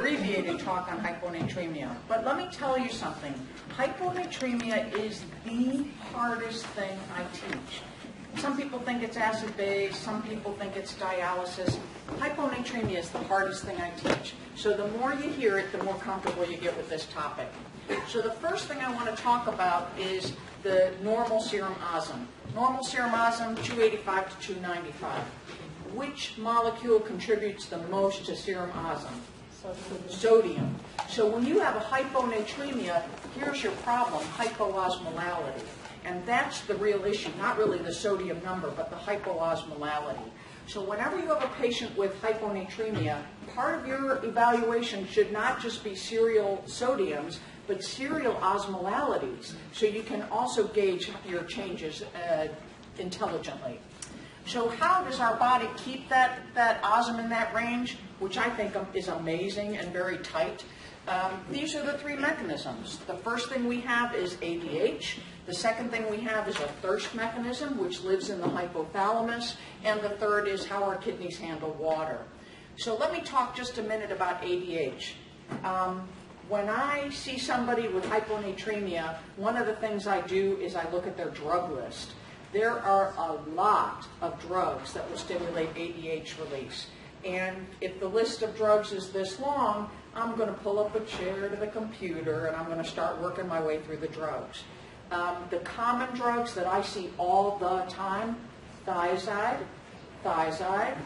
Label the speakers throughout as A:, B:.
A: Abbreviated talk on hyponatremia, but let me tell you something. Hyponatremia is the hardest thing I teach. Some people think it's acid-base, some people think it's dialysis. Hyponatremia is the hardest thing I teach. So the more you hear it, the more comfortable you get with this topic. So the first thing I want to talk about is the normal serum osm. Normal serum osm, 285 to 295. Which molecule contributes the most to serum osm? Sodium. So when you have a hyponatremia, here's your problem, hypoosmolality. And that's the real issue, not really the sodium number, but the hypoosmolality. So whenever you have a patient with hyponatremia, part of your evaluation should not just be serial sodiums, but serial osmolalities, so you can also gauge your changes intelligently. So how does our body keep that osm in that range, which I think is amazing and very tight? These are the three mechanisms. The first thing we have is ADH. The second thing we have is a thirst mechanism, which lives in the hypothalamus. And the third is how our kidneys handle water. So let me talk just a minute about ADH. When I see somebody with hyponatremia, one of the things I do is I look at their drug list. There are a lot of drugs that will stimulate ADH release. And if the list of drugs is this long, I'm going to pull up a chair to the computer and I'm going to start working my way through the drugs. The common drugs that I see all the time, thiazide, thiazide,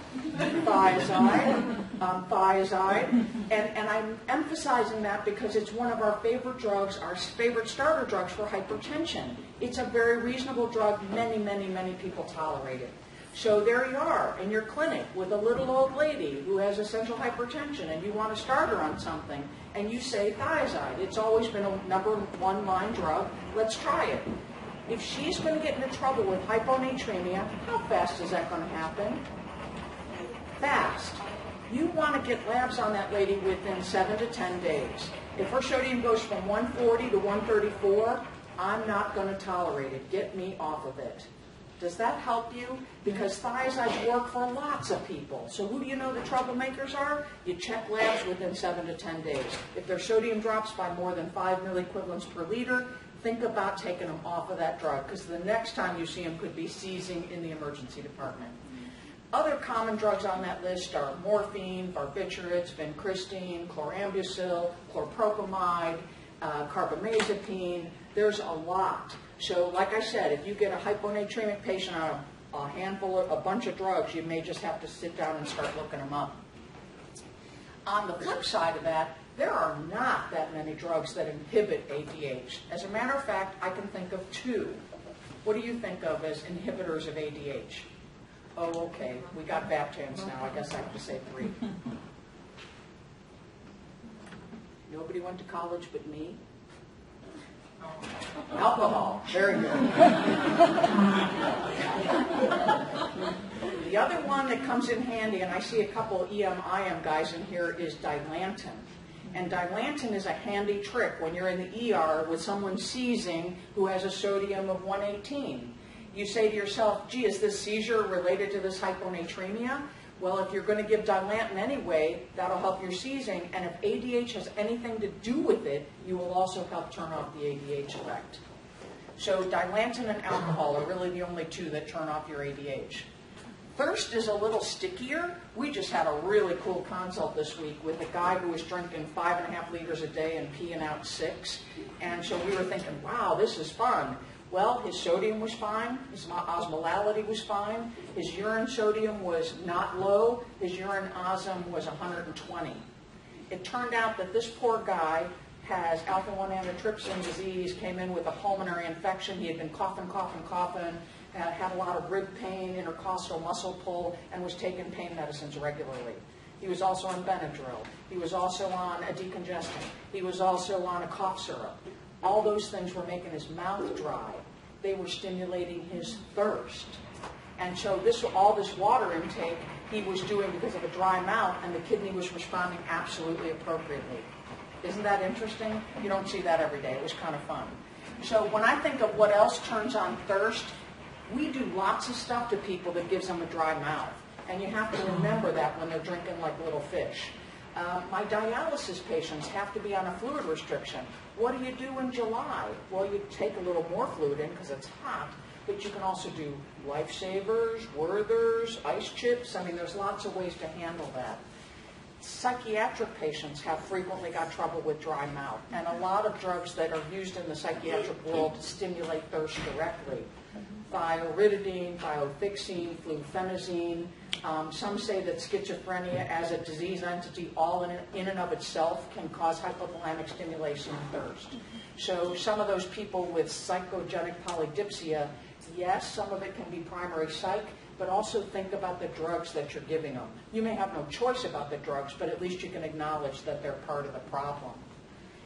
A: and I'm emphasizing that because it's one of our favorite drugs, our favorite starter drugs for hypertension. It's a very reasonable drug. Many people tolerate it. So there you are in your clinic with a little old lady who has essential hypertension and you want to start her on something and you say thiazide. It's always been a number one line drug. Let's try it. If she's going to get into trouble with hyponatremia, how fast is that going to happen? Fast. You want to get labs on that lady within 7 to 10 days. If her sodium goes from 140 to 134, I'm not going to tolerate it. Get me off of it. Does that help you? Because thiazides work for lots of people. So who do you know the troublemakers are? You check labs within 7 to 10 days. If their sodium drops by more than 5 milliequivalents per liter, think about taking them off of that drug, because the next time you see them could be seizing in the emergency department. Other common drugs on that list are morphine, barbiturates, vincristine, chlorambucil, chlorpropamide, carbamazepine. There's a lot. So like I said, if you get a hyponatremic patient on a bunch of drugs, you may just have to sit down and start looking them up. On the flip side of that, there are not that many drugs that inhibit ADH. As a matter of fact, I can think of 2. What do you think of as inhibitors of ADH? Oh, okay. We got Vaptans now. I guess I have to say 3. Nobody went to college but me? Alcohol. Very good. The other one that comes in handy, and I see a couple of EM-IM guys in here, is Dilantin. And Dilantin is a handy trick when you're in the ER with someone seizing who has a sodium of 118. You say to yourself, gee, is this seizure related to this hyponatremia? Well, if you're going to give Dilantin anyway, that'll help your seizing. And if ADH has anything to do with it, you will also help turn off the ADH effect. So Dilantin and alcohol are really the only 2 that turn off your ADH. Thirst is a little stickier. We just had a really cool consult this week with a guy who was drinking 5.5 liters a day and peeing out 6. And so we were thinking, wow, this is fun. Well, his sodium was fine, his osmolality was fine, his urine sodium was not low, his urine osm was 120. It turned out that this poor guy has alpha-1 antitrypsin disease, came in with a pulmonary infection, he had been coughing, had a lot of rib pain, intercostal muscle pull, and was taking pain medicines regularly. He was also on Benadryl. He was also on a decongestant. He was also on a cough syrup. All those things were making his mouth dry. They were stimulating his thirst. And so all this water intake he was doing because of a dry mouth, and the kidney was responding absolutely appropriately. Isn't that interesting? You don't see that every day. It was kind of fun. So when I think of what else turns on thirst, we do lots of stuff to people that gives them a dry mouth. And you have to remember that when they're drinking like little fish. My dialysis patients have to be on a fluid restriction. What do you do in July? Well, you take a little more fluid in because it's hot, but you can also do lifesavers, Werthers, ice chips. I mean, there's lots of ways to handle that. Psychiatric patients have frequently got trouble with dry mouth, and a lot of drugs that are used in the psychiatric world stimulate thirst directly. Thiorididine, thiophixine, flufenazine. Some say that schizophrenia as a disease entity all in and of itself can cause hypothalamic stimulation and thirst. So some of those people with psychogenic polydipsia, yes, some of it can be primary psych, but also think about the drugs that you're giving them. You may have no choice about the drugs, but at least you can acknowledge that they're part of the problem.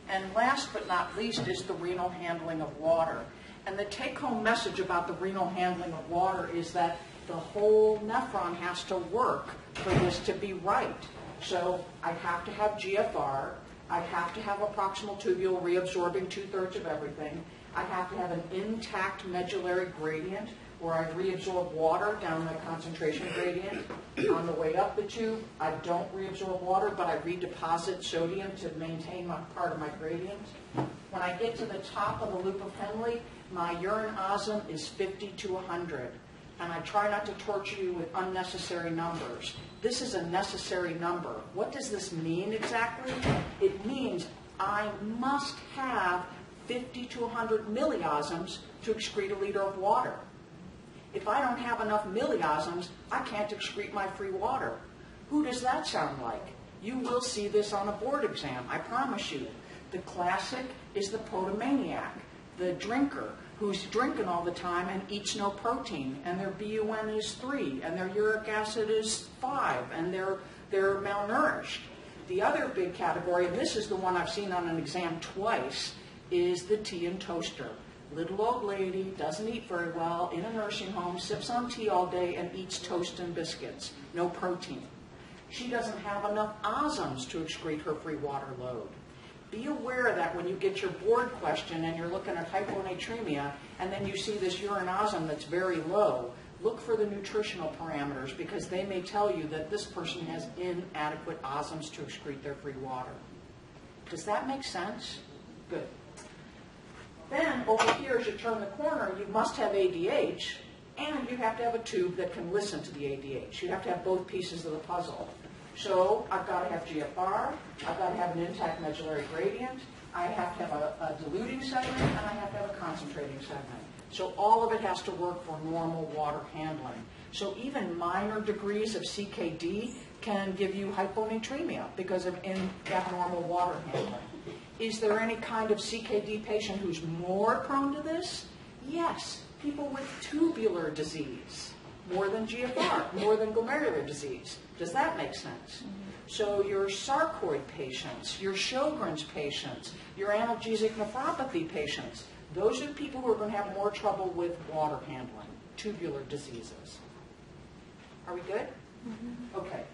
A: And last but not least is the renal handling of water. And the take-home message about the renal handling of water is that the whole nephron has to work for this to be right. So I have to have GFR. I have to have a proximal tubule reabsorbing 2/3 of everything. I have to have an intact medullary gradient where I reabsorb water down the concentration gradient. On the way up the tube, I don't reabsorb water, but I redeposit sodium to maintain my part of my gradient. When I get to the top of the loop of Henle, my urine osm is 50 to 100. And I try not to torture you with unnecessary numbers. This is a necessary number. What does this mean exactly? It means I must have 50 to 100 milliosms to excrete a liter of water. If I don't have enough milliosms, I can't excrete my free water. Who does that sound like? You will see this on a board exam, I promise you. The classic is the potomaniac, the drinker who's drinking all the time and eats no protein, and their BUN is 3, and their uric acid is 5, and they're malnourished. The other big category, and this is the one I've seen on an exam twice, is the tea and toaster. Little old lady, doesn't eat very well, in a nursing home, sips on tea all day and eats toast and biscuits, no protein. She doesn't have enough osms to excrete her free water load. Be aware that when you get your board question and you're looking at hyponatremia and then you see this urine osm that's very low, look for the nutritional parameters because they may tell you that this person has inadequate osms to excrete their free water. Does that make sense? Good. Then over here, as you turn the corner, you must have ADH, and you have to have a tube that can listen to the ADH. You have to have both pieces of the puzzle. So I've got to have GFR, I've got to have an intact medullary gradient, I have to have a diluting segment, and I have to have a concentrating segment. So all of it has to work for normal water handling. So even minor degrees of CKD can give you hyponatremia because of abnormal water handling. Is there any kind of CKD patient who's more prone to this? Yes, people with tubular disease, more than GFR, more than glomerular disease. Does that make sense? So your sarcoid patients, your Sjogren's patients, your analgesic nephropathy patients, those are the people who are going to have more trouble with water handling, tubular diseases. Are we good? Okay.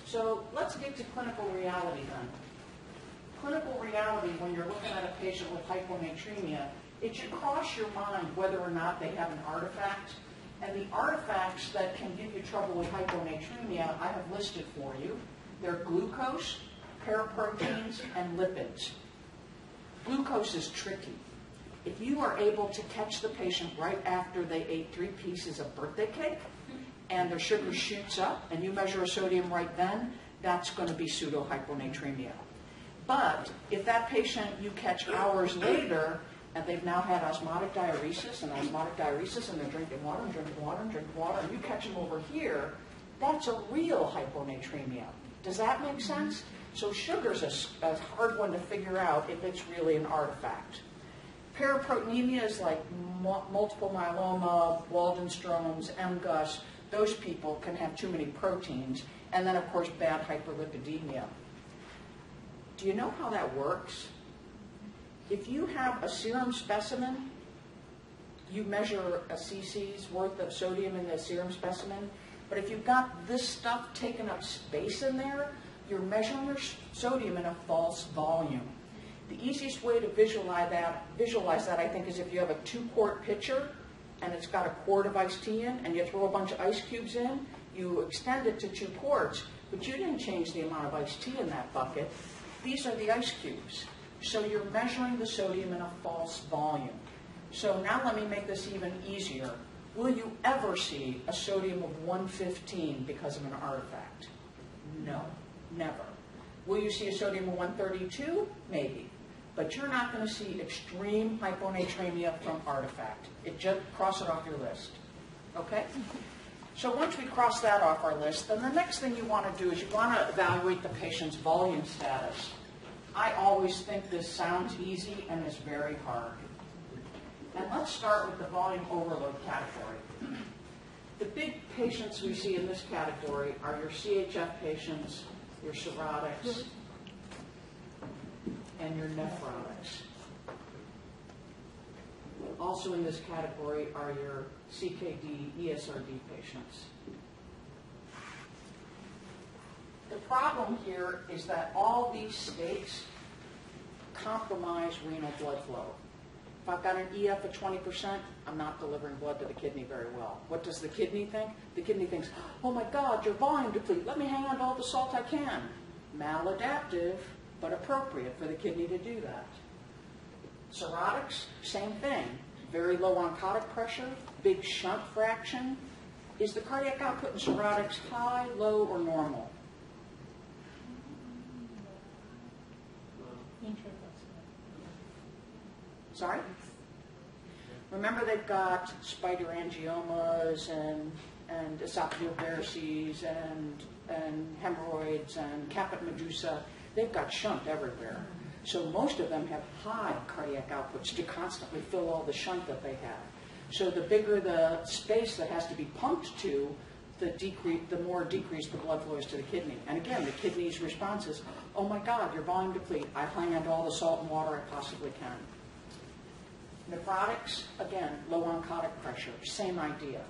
A: So let's get to clinical reality then. Clinical reality, when you're looking at a patient with hyponatremia, it should cross your mind whether or not they have an artifact. And the artifacts that can give you trouble with hyponatremia, I have listed for you. They're glucose, paraproteins, and lipids. Glucose is tricky. If you are able to catch the patient right after they ate 3 pieces of birthday cake, and their sugar shoots up, and you measure a sodium right then, that's going to be pseudohyponatremia. But if that patient you catch hours later, and they've now had osmotic diuresis, and they're drinking water, and drinking water, and drinking water, and you catch them over here, that's a real hyponatremia. Does that make sense? So sugar's a hard one to figure out if it's really an artifact. Paraproteinemia is like multiple myeloma, Waldenstrom's, MGUS. Those people can have too many proteins. And then, of course, bad hyperlipidemia. Do you know how that works? If you have a serum specimen, you measure a cc's worth of sodium in the serum specimen, but if you've got this stuff taking up space in there, you're measuring your sodium in a false volume. The easiest way to visualize that, I think, is if you have a 2-quart pitcher and it's got a quart of iced tea in, and you throw a bunch of ice cubes in, you extend it to 2 quarts, but you didn't change the amount of iced tea in that bucket. These are the ice cubes. So you're measuring the sodium in a false volume. So now let me make this even easier. Will you ever see a sodium of 115 because of an artifact? No, never. Will you see a sodium of 132? Maybe. But you're not going to see extreme hyponatremia from artifact. Just cross it off your list. Okay? So once we cross that off our list, then the next thing you want to do is you want to evaluate the patient's volume status. I always think this sounds easy and is very hard. And let's start with the volume overload category. The big patients we see in this category are your CHF patients, your cirrhotics, and your nephrotics. Also in this category are your CKD, ESRD patients. The problem here is that all these states compromise renal blood flow. If I've got an EF of 20%, I'm not delivering blood to the kidney very well. What does the kidney think? The kidney thinks, oh my God, your volume deplete. Let me hang on to all the salt I can. Maladaptive, but appropriate for the kidney to do that. Cirrhotics, same thing. Very low oncotic pressure, big shunt fraction. Is the cardiac output in cirrhotics high, low, or normal? Sorry? Remember they've got spider angiomas and esophageal varices and hemorrhoids and caput medusa. They've got shunt everywhere. So most of them have high cardiac outputs to constantly fill all the shunt that they have. So the bigger the space that has to be pumped to, the more decreased the blood flow is to the kidney. And again, the kidney's response is, oh my God, your volume deplete. I hang on to all the salt and water I possibly can. Nephrotics, again, low oncotic pressure, same idea.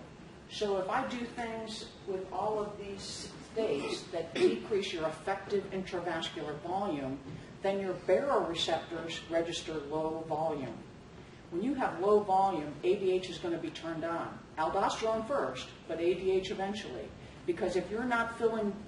A: So if I do things with all of these states that decrease your effective intravascular volume, then your baroreceptors register low volume. When you have low volume, ADH is going to be turned on. Aldosterone first, but ADH eventually. Because if you're not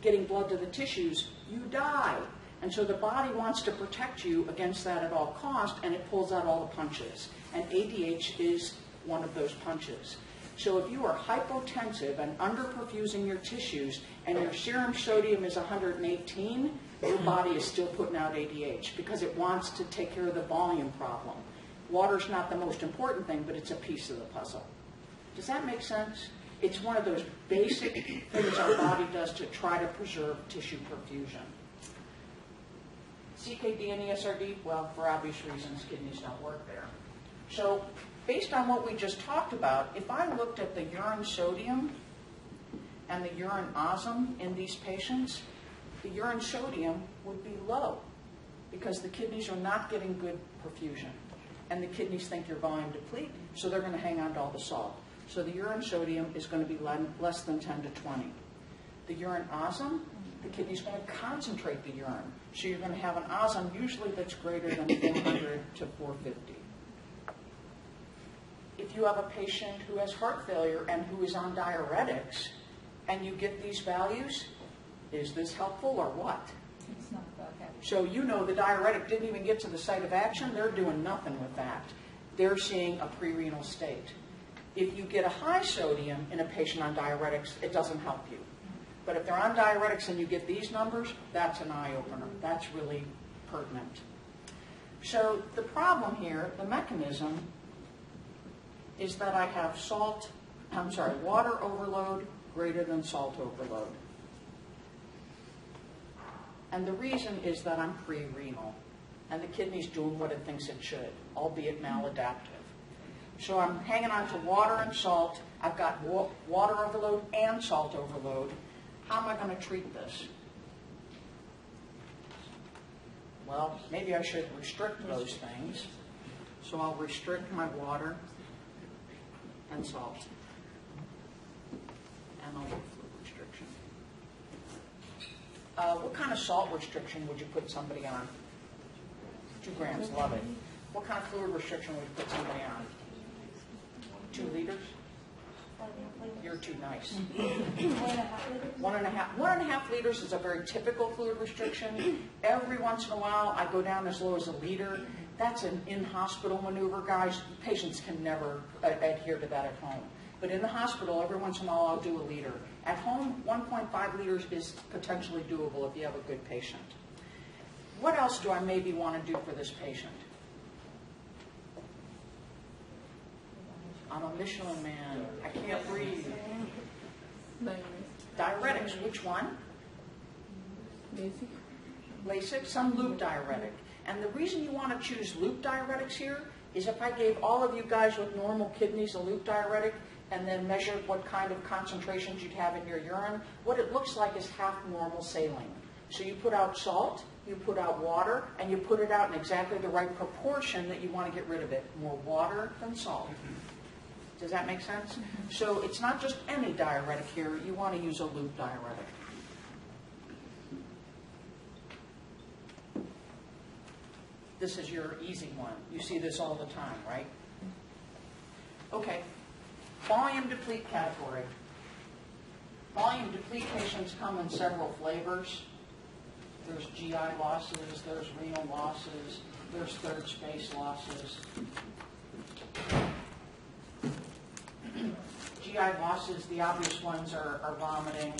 A: getting blood to the tissues, you die. And so the body wants to protect you against that at all cost, and it pulls out all the punches. And ADH is one of those punches. So if you are hypotensive and underperfusing your tissues and your serum sodium is 118, your body is still putting out ADH because it wants to take care of the volume problem. Water's not the most important thing, but it's a piece of the puzzle. Does that make sense? It's one of those basic things our body does to try to preserve tissue perfusion. CKD and ESRD, well, for obvious reasons, kidneys don't work there. So based on what we just talked about, if I looked at the urine sodium and the urine osm in these patients, the urine sodium would be low because the kidneys are not getting good perfusion. And the kidneys think you're volume deplete, so they're going to hang on to all the salt. So the urine sodium is going to be less than 10 to 20. The urine osm, the kidney's going to concentrate the urine. So you're going to have an osm usually that's greater than 400 to 450. If you have a patient who has heart failure and who is on diuretics, and you get these values, is this helpful or what?
B: It's not that heavy.
A: So you know the diuretic didn't even get to the site of action. They're doing nothing with that. They're seeing a pre-renal state. If you get a high sodium in a patient on diuretics, it doesn't help you. But if they're on diuretics and you get these numbers, that's an eye-opener. That's really pertinent. So the problem here, the mechanism, is that I have water overload greater than salt overload. And the reason is that I'm pre-renal, and the kidney's doing what it thinks it should, albeit maladaptive. So I'm hanging on to water and salt. I've got water overload and salt overload. How am I going to treat this? Well, maybe I should restrict those things. So I'll restrict my water and salt. And I'll do fluid restriction. What kind of salt restriction would you put somebody on? 2 grams, love it. What kind of fluid restriction would you put somebody on? 2 liters? You're too nice.
B: 1.5 liters?
A: 1.5 liters is a very typical fluid restriction. Every once in a while, I go down as low as a liter. That's an in-hospital maneuver, guys. Patients can never adhere to that at home. But in the hospital, every once in a while, I'll do a liter. At home, 1.5 liters is potentially doable if you have a good patient. What else do I maybe want to do for this patient? I'm a Michelin man. I can't breathe. Diuretics, which one? Lasix, some loop diuretic. And the reason you want to choose loop diuretics here is if I gave all of you guys with normal kidneys a loop diuretic and then measured what kind of concentrations you'd have in your urine, what it looks like is half normal saline. So you put out salt, you put out water, and you put it out in exactly the right proportion that you want to get rid of it. More water than salt. Does that make sense? So it's not just any diuretic here. You want to use a loop diuretic. This is your easy one. You see this all the time, right? Okay. Volume deplete category. Volume deplete patients come in several flavors. There's GI losses, there's renal losses, there's third space losses. GI losses, the obvious ones are vomiting,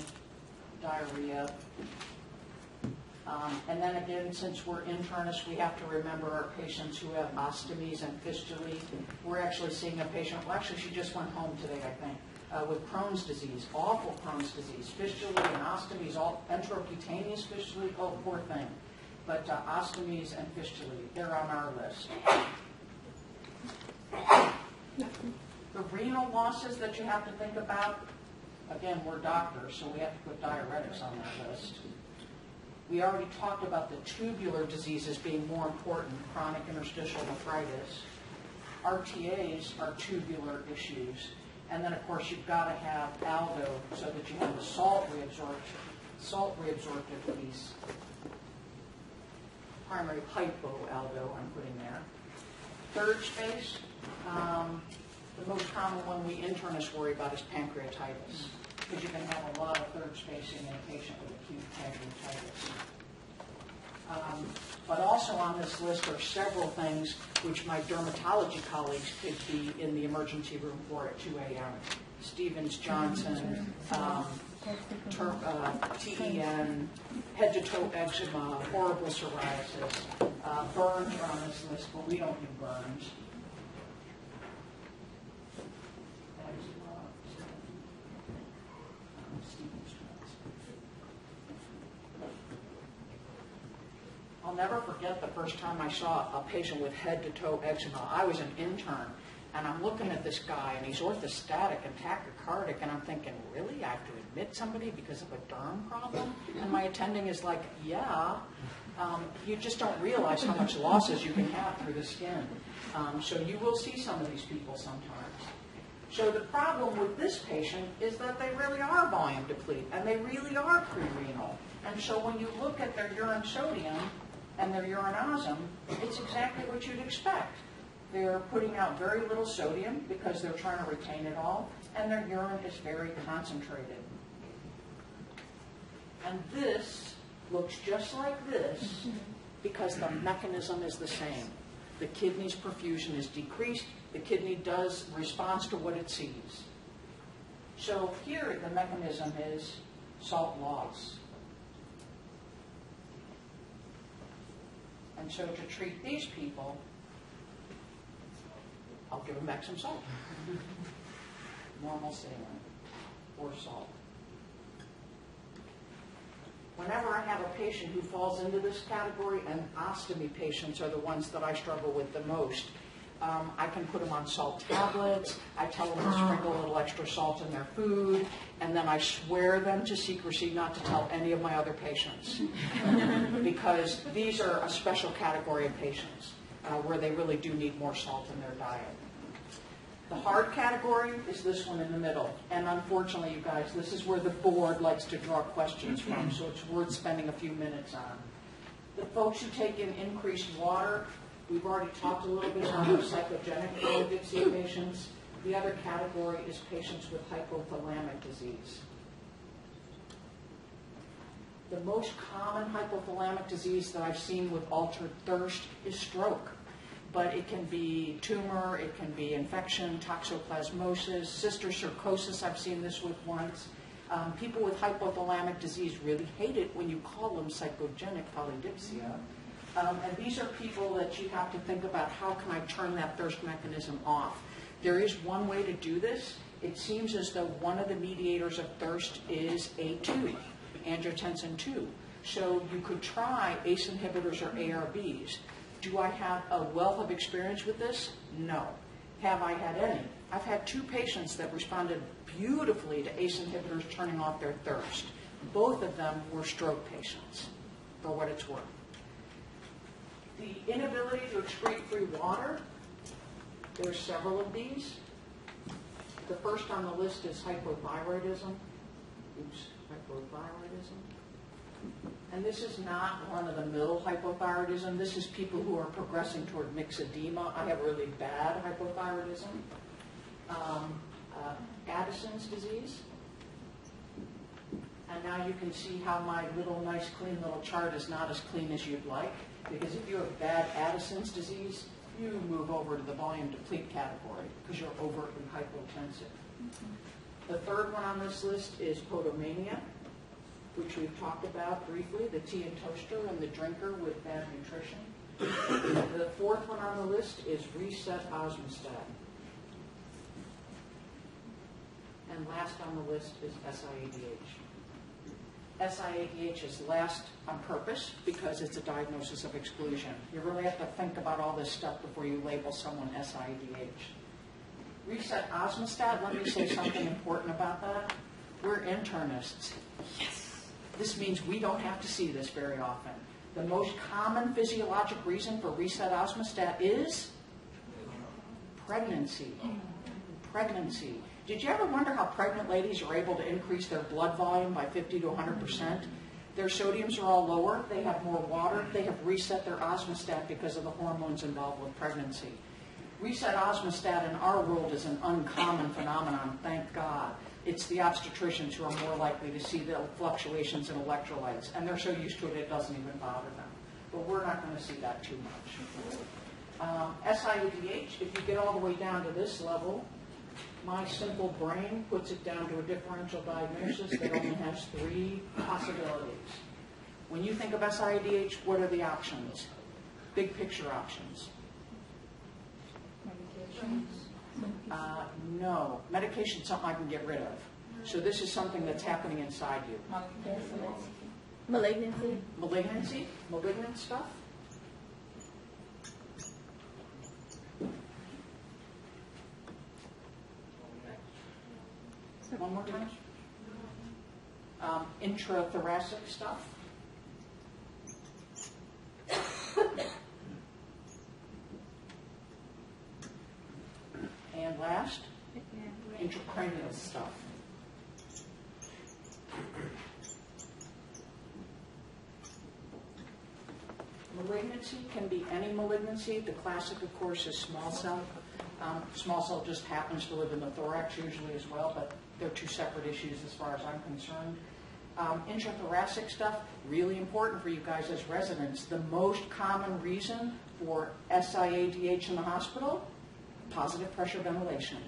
A: diarrhea. And then again, since we're internists, we have to remember our patients who have ostomies and fistulae. We're actually seeing a patient, well actually she just went home today, I think, with Crohn's disease, awful Crohn's disease, fistulae and ostomies, all enterocutaneous fistulae, oh poor thing. But ostomies and fistulae, they're on our list. The renal losses that you have to think about, again, we're doctors, so we have to put diuretics on that list. We already talked about the tubular diseases being more important, chronic interstitial nephritis. RTAs are tubular issues. And then, of course, you've got to have aldo so that you have the salt reabsorptive piece. Primary hypoaldo I'm putting there. Third space, the most common one we internists worry about is pancreatitis, because you can have a lot of third spacing in a patient with acute pancreatitis. But also on this list are several things which my dermatology colleagues could be in the emergency room for at 2 a.m. Stevens-Johnson, TEN, head-to-toe eczema, horrible psoriasis. Burns are on this list, but we don't do burns. I'll never forget the first time I saw a patient with head-to-toe eczema. I was an intern, and I'm looking at this guy, and he's orthostatic and tachycardic, and I'm thinking, really? I have to admit somebody because of a derm problem? And my attending is like, yeah. You just don't realize how much losses you can have through the skin. So you will see some of these people sometimes. So the problem with this patient is that they really are volume deplete, and they really are pre-renal. And so when you look at their urine sodium and their urinosum, it's exactly what you'd expect. They're putting out very little sodium because they're trying to retain it all, and their urine is very concentrated. And this looks just like this because the mechanism is the same. The kidney's perfusion is decreased. The kidney responds to what it sees. So here the mechanism is salt loss. And so to treat these people, I'll give them back some salt. Normal saline or salt. Whenever I have a patient who falls into this category, and ostomy patients are the ones that I struggle with the most, I can put them on salt tablets. I tell them to sprinkle a little extra salt in their food, and then I swear them to secrecy not to tell any of my other patients. Because these are a special category of patients where they really do need more salt in their diet. The hard category is this one in the middle. And unfortunately, you guys, this is where the board likes to draw questions from, so it's worth spending a few minutes on. The folks who take in increased water, we've already talked a little bit about psychogenic delicacy patients. The other category is patients with hypothalamic disease. The most common hypothalamic disease that I've seen with altered thirst is stroke. But it can be tumor, it can be infection, toxoplasmosis, cysticercosis, I've seen this with once. People with hypothalamic disease really hate it when you call them psychogenic polydipsia. And these are people that you have to think about, how can I turn that thirst mechanism off? There is one way to do this. It seems as though one of the mediators of thirst is A2, angiotensin 2. So you could try ACE inhibitors or ARBs. Do I have a wealth of experience with this? No. Have I had any? I've had 2 patients that responded beautifully to ACE inhibitors turning off their thirst. Both of them were stroke patients, for what it's worth. The inability to excrete free water, there's several of these. The first on the list is hypothyroidism. Hypothyroidism. And this is not run-of-the-mill hypothyroidism. This is people who are progressing toward myxedema. I have really bad hypothyroidism. Addison's disease. And now you can see how my little nice clean little chart is not as clean as you'd like, because if you have bad Addison's disease, you move over to the volume deplete category because you're overtly hypotensive. The third one on this list is podomania, which we've talked about briefly, the tea and toaster and the drinker with bad nutrition. The fourth one on the list is reset osmostat. And last on the list is SIADH. SIADH is last on purpose because it's a diagnosis of exclusion. You really have to think about all this stuff before you label someone SIADH. Reset osmostat, let me say something important about that. We're internists. Yes. This means we don't have to see this very often. The most common physiologic reason for reset osmostat is pregnancy. Pregnancy. Did you ever wonder how pregnant ladies are able to increase their blood volume by 50 to 100%? Their sodiums are all lower, they have more water, they have reset their osmostat because of the hormones involved with pregnancy. Reset osmostat in our world is an uncommon phenomenon, thank God. It's the obstetricians who are more likely to see the fluctuations in electrolytes, and they're so used to it, it doesn't even bother them. But we're not going to see that too much. SIADH, if you get all the way down to this level, my simple brain puts it down to a differential diagnosis that only has 3 possibilities. When you think of SIADH, what are the options? Big picture options. No. Medication is something I can get rid of. So this is something that's happening inside you.
B: Malignancy.
A: Malignancy? Malignant stuff? One more time. Intrathoracic stuff. And last, intracranial stuff. Malignancy can be any malignancy. The classic, of course, is small cell. Small cell just happens to live in the thorax usually as well, but they're 2 separate issues as far as I'm concerned. Intrathoracic stuff, really important for you guys as residents. The most common reason for SIADH in the hospital, positive pressure ventilation.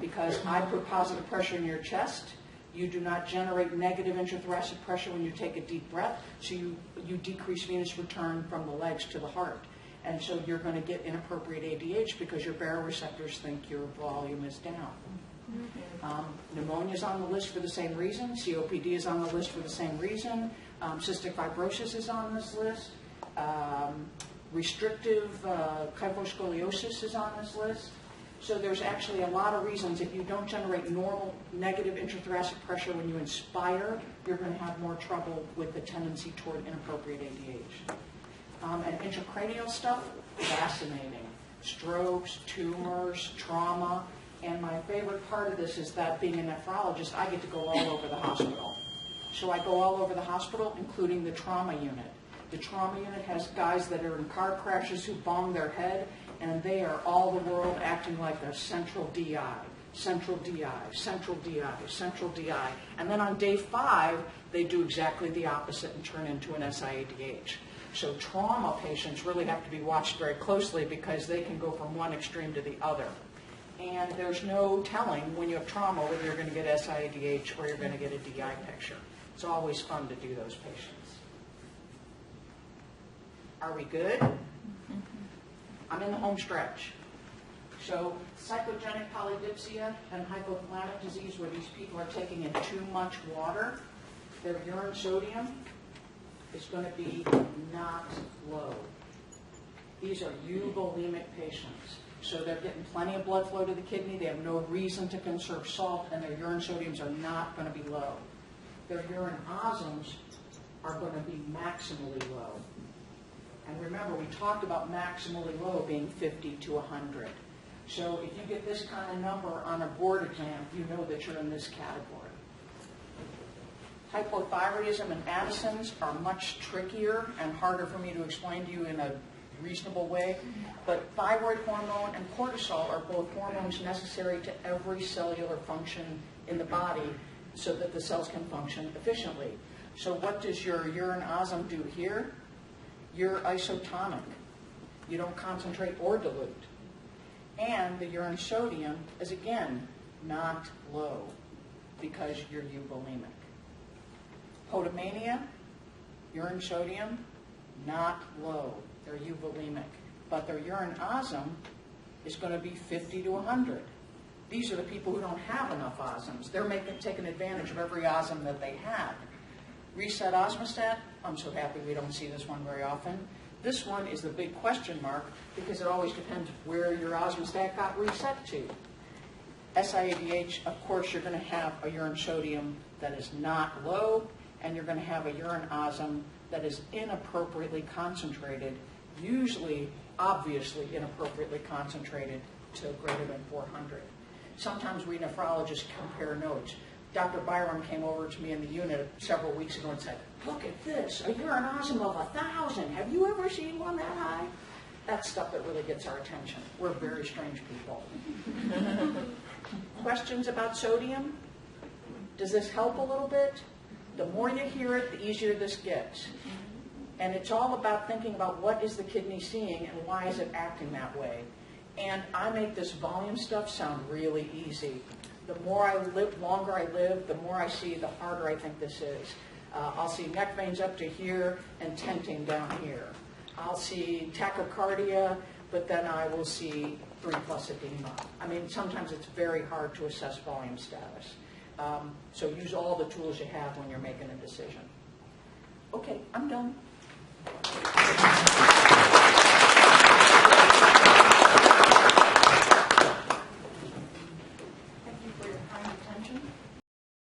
A: Because I put positive pressure in your chest, you do not generate negative intrathoracic pressure when you take a deep breath, so you decrease venous return from the legs to the heart. And so you're going to get inappropriate ADH because your baroreceptors think your volume is down. Pneumonia is on the list for the same reason. COPD is on the list for the same reason. Cystic fibrosis is on this list. Restrictive kyphoscoliosis is on this list. So there's actually a lot of reasons. If you don't generate normal negative intrathoracic pressure when you inspire, you're going to have more trouble with the tendency toward inappropriate ADH. And intracranial stuff, fascinating. Strokes, tumors, trauma. And my favorite part of this is that being a nephrologist, I get to go all over the hospital. So I go all over the hospital, including the trauma unit. The trauma unit has guys that are in car crashes who bong their head, and they are all the world acting like a central DI, central DI, central DI, central DI. And then on day 5, they do exactly the opposite and turn into an SIADH. So trauma patients really have to be watched very closely because they can go from one extreme to the other. And there's no telling when you have trauma whether you're going to get SIADH or you're going to get a DI picture. It's always fun to do those patients. Are we good? I'm in the home stretch. So psychogenic polydipsia and hypothalamic disease, where these people are taking in too much water, their urine sodium is going to be not low. These are euvolemic patients. So they're getting plenty of blood flow to the kidney. They have no reason to conserve salt, and their urine sodiums are not going to be low. Their urine osms are going to be maximally low. And remember, we talked about maximally low being 50 to 100. So if you get this kind of number on a board exam, you know that you're in this category. Hypothyroidism and Addison's are much trickier and harder for me to explain to you in a reasonable way. But thyroid hormone and cortisol are both hormones necessary to every cellular function in the body so that the cells can function efficiently. So what does your urine osm do here? You're isotonic. You don't concentrate or dilute. And the urine sodium is, again, not low because you're euvolemic. Potomania, urine sodium, not low. They're euvolemic. But their urine osm is going to be 50 to 100. These are the people who don't have enough osms. They're taking advantage of every osm that they have. Reset osmostat, I'm so happy we don't see this one very often. This one is the big question mark because it always depends where your osmostat got reset to. SIADH, of course, you're going to have a urine sodium that is not low, and you're going to have a urine osm that is inappropriately concentrated, usually, obviously, inappropriately concentrated to greater than 400. Sometimes we nephrologists compare notes. Dr. Byram came over to me in the unit several weeks ago and said, look at this, a urine osm of 1,000. Have you ever seen one that high? That's stuff that really gets our attention. We're very strange people. Questions about sodium? Does this help a little bit? The more you hear it, the easier this gets. And it's all about thinking about what is the kidney seeing and why is it acting that way. And I make this volume stuff sound really easy. The more I live, longer I live, the more I see, the harder I think this is. I'll see neck veins up to here and tenting down here. I'll see tachycardia, but then I will see 3+ edema. I mean, sometimes it's very hard to assess volume status. So use all the tools you have when you're making a decision. Okay, I'm done. Thank you for your kind attention.